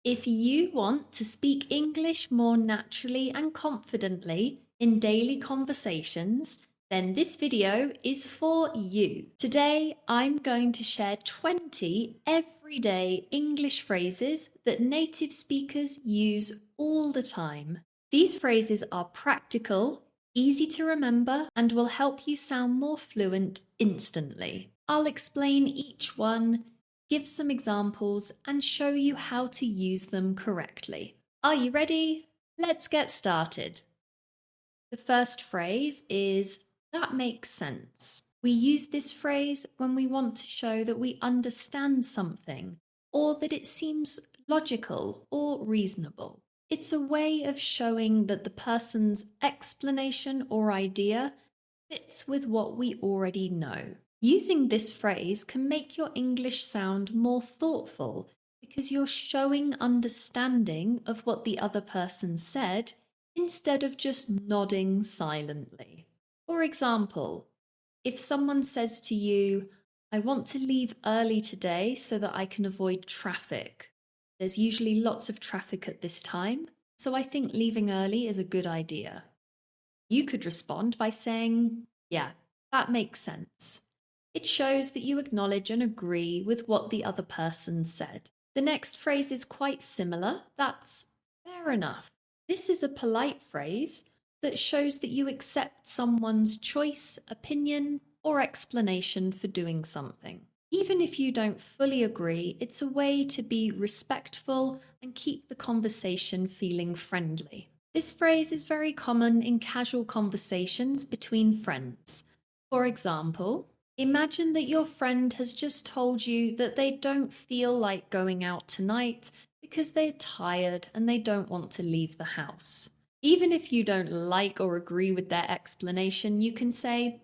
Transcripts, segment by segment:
If you want to speak English more naturally and confidently in daily conversations, then this video is for you. Today, I'm going to share 20 everyday English phrases that native speakers use all the time. These phrases are practical, easy to remember, and will help you sound more fluent instantly. I'll explain each one, give some examples, and show you how to use them correctly. Are you ready? Let's get started. The first phrase is, that makes sense. We use this phrase when we want to show that we understand something or that it seems logical or reasonable. It's a way of showing that the person's explanation or idea fits with what we already know. Using this phrase can make your English sound more thoughtful because you're showing understanding of what the other person said instead of just nodding silently. For example, if someone says to you, I want to leave early today so that I can avoid traffic. There's usually lots of traffic at this time, so I think leaving early is a good idea. You could respond by saying, yeah, that makes sense. It shows that you acknowledge and agree with what the other person said. The next phrase is quite similar. That's fair enough. This is a polite phrase that shows that you accept someone's choice, opinion, or explanation for doing something. Even if you don't fully agree, it's a way to be respectful and keep the conversation feeling friendly. This phrase is very common in casual conversations between friends. For example, imagine that your friend has just told you that they don't feel like going out tonight because they're tired and they don't want to leave the house. Even if you don't like or agree with their explanation, you can say,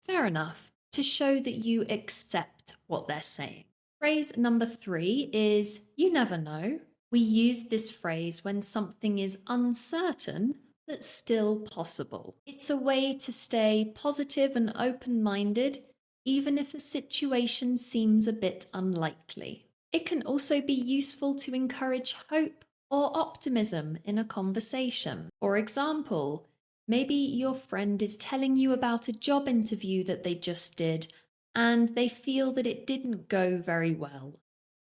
fair enough, to show that you accept what they're saying. Phrase number 3 is, you never know. We use this phrase when something is uncertain but still possible. It's a way to stay positive and open-minded even if a situation seems a bit unlikely. It can also be useful to encourage hope or optimism in a conversation. For example, maybe your friend is telling you about a job interview that they just did and they feel that it didn't go very well.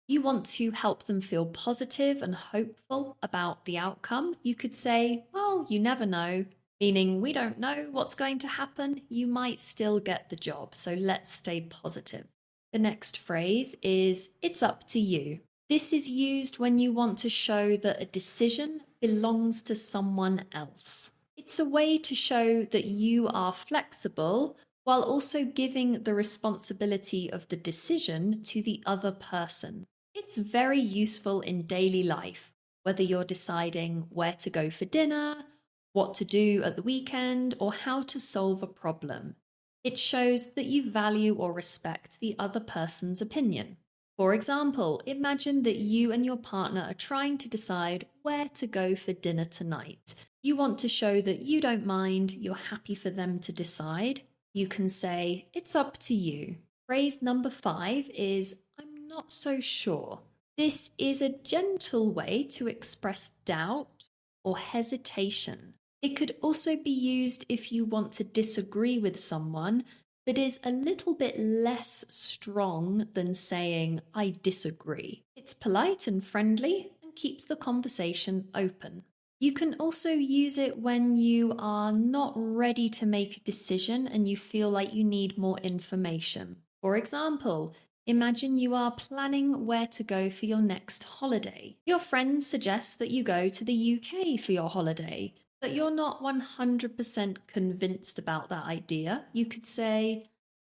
You want to help them feel positive and hopeful about the outcome. You could say, well, you never know, meaning we don't know what's going to happen. You might still get the job, so let's stay positive. The next phrase is, it's up to you. This is used when you want to show that a decision belongs to someone else. It's a way to show that you are flexible while also giving the responsibility of the decision to the other person. It's very useful in daily life, whether you're deciding where to go for dinner, what to do at the weekend, or how to solve a problem. It shows that you value or respect the other person's opinion. For example, imagine that you and your partner are trying to decide where to go for dinner tonight. You want to show that you don't mind, you're happy for them to decide. You can say, it's up to you. Phrase number 5 is, I'm not so sure. This is a gentle way to express doubt or hesitation. It could also be used if you want to disagree with someone, but is a little bit less strong than saying, I disagree. It's polite and friendly and keeps the conversation open. You can also use it when you are not ready to make a decision and you feel like you need more information. For example, imagine you are planning where to go for your next holiday. Your friend suggests that you go to the UK for your holiday, but you're not 100% convinced about that idea. You could say,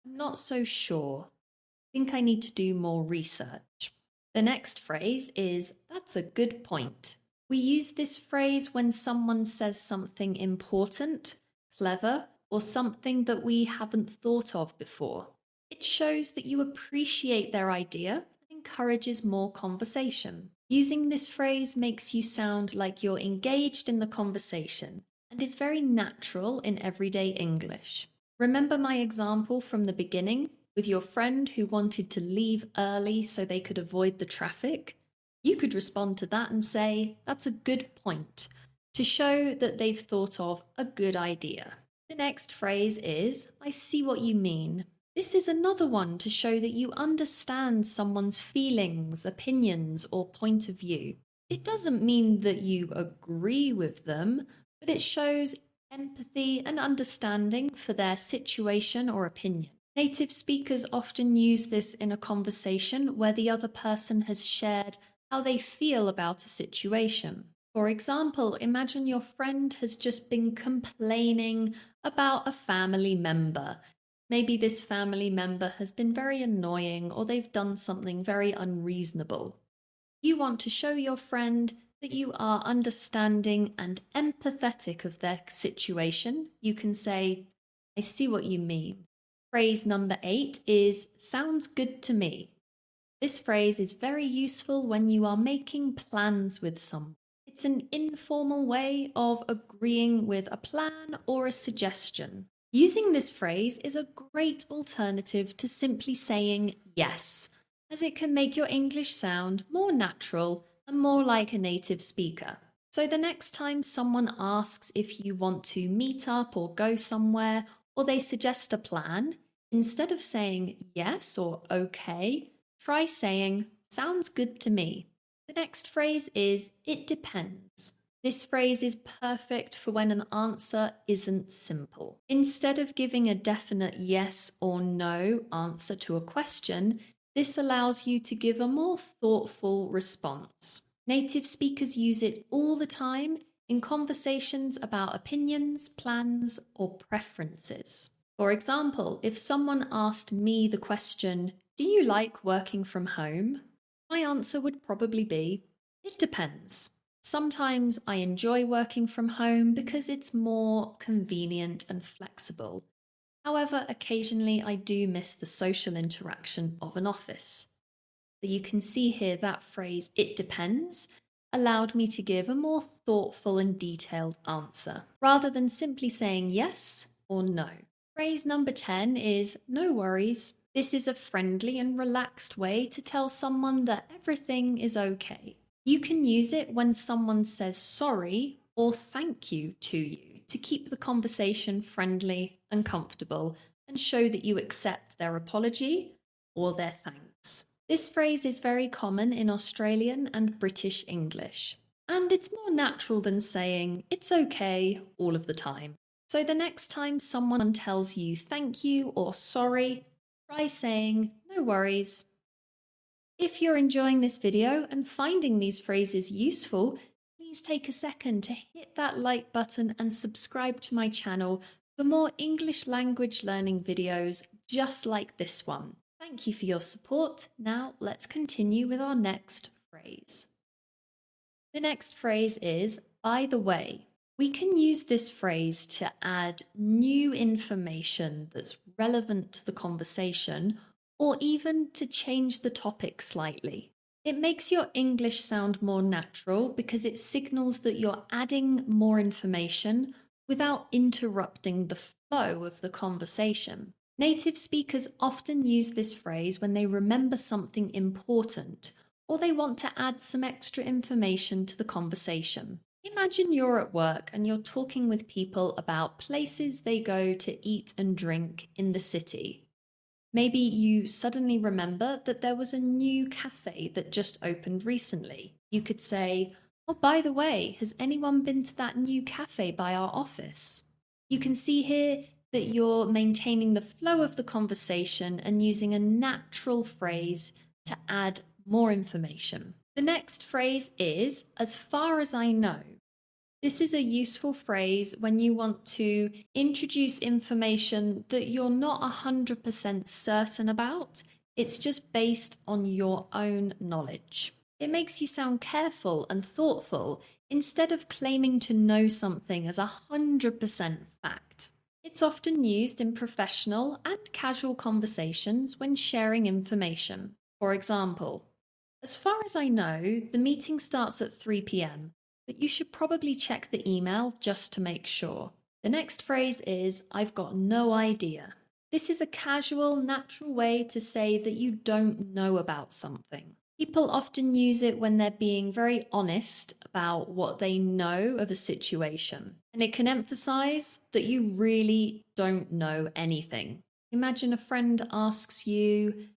I'm not so sure. I think I need to do more research. The next phrase is, that's a good point. We use this phrase when someone says something important, clever, or something that we haven't thought of before. It shows that you appreciate their idea and encourages more conversation. Using this phrase makes you sound like you're engaged in the conversation and is very natural in everyday English. Remember my example from the beginning with your friend who wanted to leave early so they could avoid the traffic? You could respond to that and say, "That's a good point," to show that they've thought of a good idea. The next phrase is, "I see what you mean." This is another one to show that you understand someone's feelings, opinions, or point of view. It doesn't mean that you agree with them, but it shows empathy and understanding for their situation or opinion. Native speakers often use this in a conversation where the other person has shared how they feel about a situation. For example, imagine your friend has just been complaining about a family member. Maybe this family member has been very annoying or they've done something very unreasonable. You want to show your friend that you are understanding and empathetic of their situation. You can say, "I see what you mean." Phrase number 8 is, "Sounds good to me." This phrase is very useful when you are making plans with someone. It's an informal way of agreeing with a plan or a suggestion. Using this phrase is a great alternative to simply saying yes, as it can make your English sound more natural and more like a native speaker. So the next time someone asks if you want to meet up or go somewhere, or they suggest a plan, instead of saying yes or okay, try saying, "Sounds good to me." The next phrase is, "It depends." This phrase is perfect for when an answer isn't simple. Instead of giving a definite yes or no answer to a question, this allows you to give a more thoughtful response. Native speakers use it all the time in conversations about opinions, plans, or preferences. For example, if someone asked me the question, "Do you like working from home?" my answer would probably be, "It depends." Sometimes I enjoy working from home because it's more convenient and flexible. However, occasionally I do miss the social interaction of an office. So you can see here that phrase, "it depends," allowed me to give a more thoughtful and detailed answer, rather than simply saying yes or no. Phrase number 10 is, "No worries." This is a friendly and relaxed way to tell someone that everything is okay. You can use it when someone says sorry or thank you to you to keep the conversation friendly and comfortable and show that you accept their apology or their thanks. This phrase is very common in Australian and British English, and it's more natural than saying "it's okay" all of the time. So the next time someone tells you thank you or sorry, try saying "no worries." If you're enjoying this video and finding these phrases useful, please take a second to hit that like button and subscribe to my channel for more English language learning videos just like this one. Thank you for your support. Now let's continue with our next phrase. The next phrase is, "by the way." We can use this phrase to add new information that's relevant to the conversation, or even to change the topic slightly. It makes your English sound more natural because it signals that you're adding more information without interrupting the flow of the conversation. Native speakers often use this phrase when they remember something important or they want to add some extra information to the conversation. Imagine you're at work and you're talking with people about places they go to eat and drink in the city. Maybe you suddenly remember that there was a new cafe that just opened recently. You could say, "Oh, by the way, has anyone been to that new cafe by our office?" You can see here that you're maintaining the flow of the conversation and using a natural phrase to add more information. The next phrase is, "as far as I know." This is a useful phrase when you want to introduce information that you're not 100% certain about. It's just based on your own knowledge. It makes you sound careful and thoughtful instead of claiming to know something as 100% fact. It's often used in professional and casual conversations when sharing information. For example, "As far as I know, the meeting starts at 3 p.m., but you should probably check the email just to make sure." The next phrase is, "I've got no idea." This is a casual, natural way to say that you don't know about something. People often use it when they're being very honest about what they know of a situation, and it can emphasize that you really don't know anything. Imagine a friend asks you,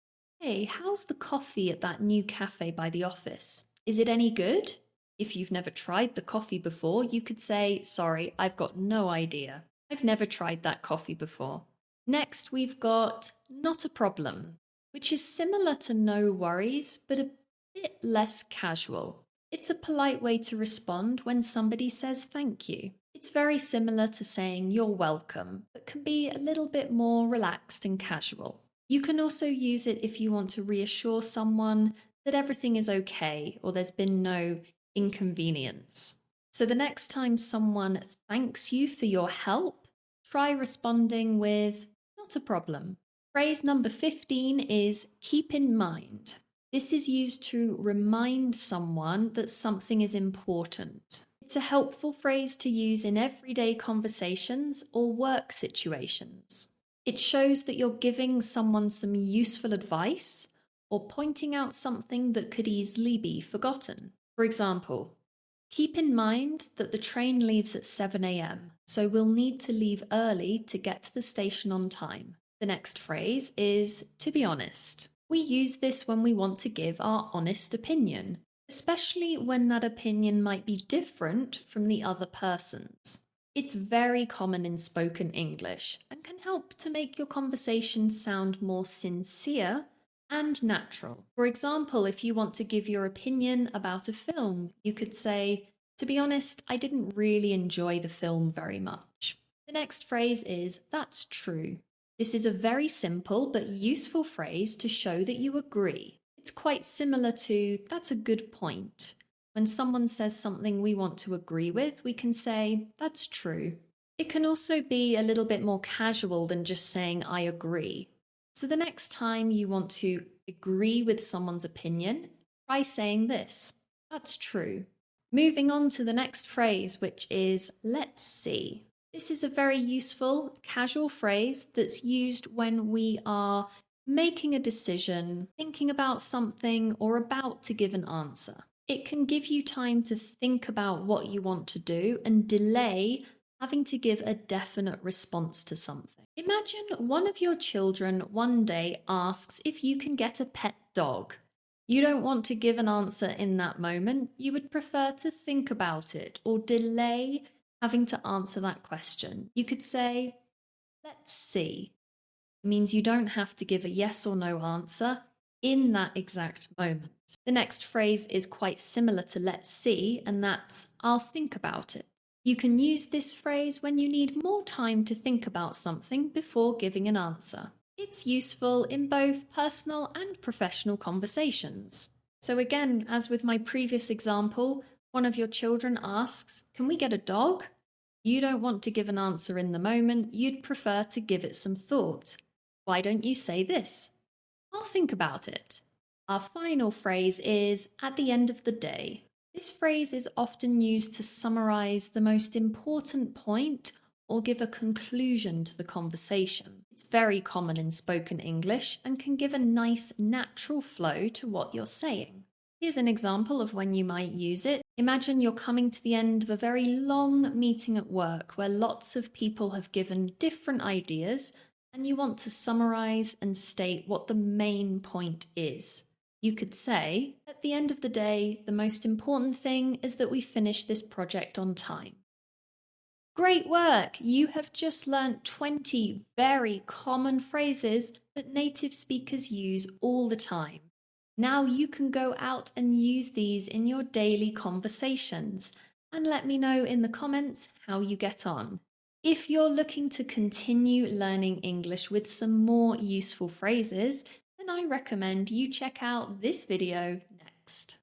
"Hey, how's the coffee at that new cafe by the office? Is it any good?" If you've never tried the coffee before, you could say, "Sorry, I've got no idea. I've never tried that coffee before." Next, we've got "not a problem," which is similar to "no worries," but a bit less casual. It's a polite way to respond when somebody says thank you. It's very similar to saying "you're welcome," but can be a little bit more relaxed and casual. You can also use it if you want to reassure someone that everything is okay or there's been no inconvenience. So the next time someone thanks you for your help, try responding with "not a problem." Phrase number 15 is "keep in mind." This is used to remind someone that something is important. It's a helpful phrase to use in everyday conversations or work situations. It shows that you're giving someone some useful advice or pointing out something that could easily be forgotten. For example, "Keep in mind that the train leaves at 7 a.m., so we'll need to leave early to get to the station on time." The next phrase is "to be honest." We use this when we want to give our honest opinion, especially when that opinion might be different from the other person's. It's very common in spoken English and can help to make your conversation sound more sincere and natural. For example, if you want to give your opinion about a film, you could say, "To be honest, I didn't really enjoy the film very much." The next phrase is "that's true." This is a very simple but useful phrase to show that you agree. It's quite similar to "that's a good point." When someone says something we want to agree with, we can say "that's true." It can also be a little bit more casual than just saying "I agree." So the next time you want to agree with someone's opinion, try saying this: "That's true." Moving on to the next phrase, which is "let's see." This is a very useful, casual phrase that's used when we are making a decision, thinking about something, or about to give an answer. It can give you time to think about what you want to do and delay having to give a definite response to something. Imagine one of your children one day asks if you can get a pet dog. You don't want to give an answer in that moment. You would prefer to think about it or delay having to answer that question. You could say, "let's see." It means you don't have to give a yes or no answer in that exact moment. The next phrase is quite similar to "let's see," and that's "I'll think about it." You can use this phrase when you need more time to think about something before giving an answer. It's useful in both personal and professional conversations. So again, as with my previous example, one of your children asks, "Can we get a dog?" You don't want to give an answer in the moment, you'd prefer to give it some thought. Why don't you say this? "I'll think about it." Our final phrase is "at the end of the day." This phrase is often used to summarize the most important point or give a conclusion to the conversation. It's very common in spoken English and can give a nice, natural flow to what you're saying. Here's an example of when you might use it. Imagine you're coming to the end of a very long meeting at work where lots of people have given different ideas and you want to summarize and state what the main point is. You could say, "At the end of the day, the most important thing is that we finish this project on time." Great work! You have just learnt 20 very common phrases that native speakers use all the time. Now you can go out and use these in your daily conversations and let me know in the comments how you get on. If you're looking to continue learning English with some more useful phrases, then I recommend you check out this video next.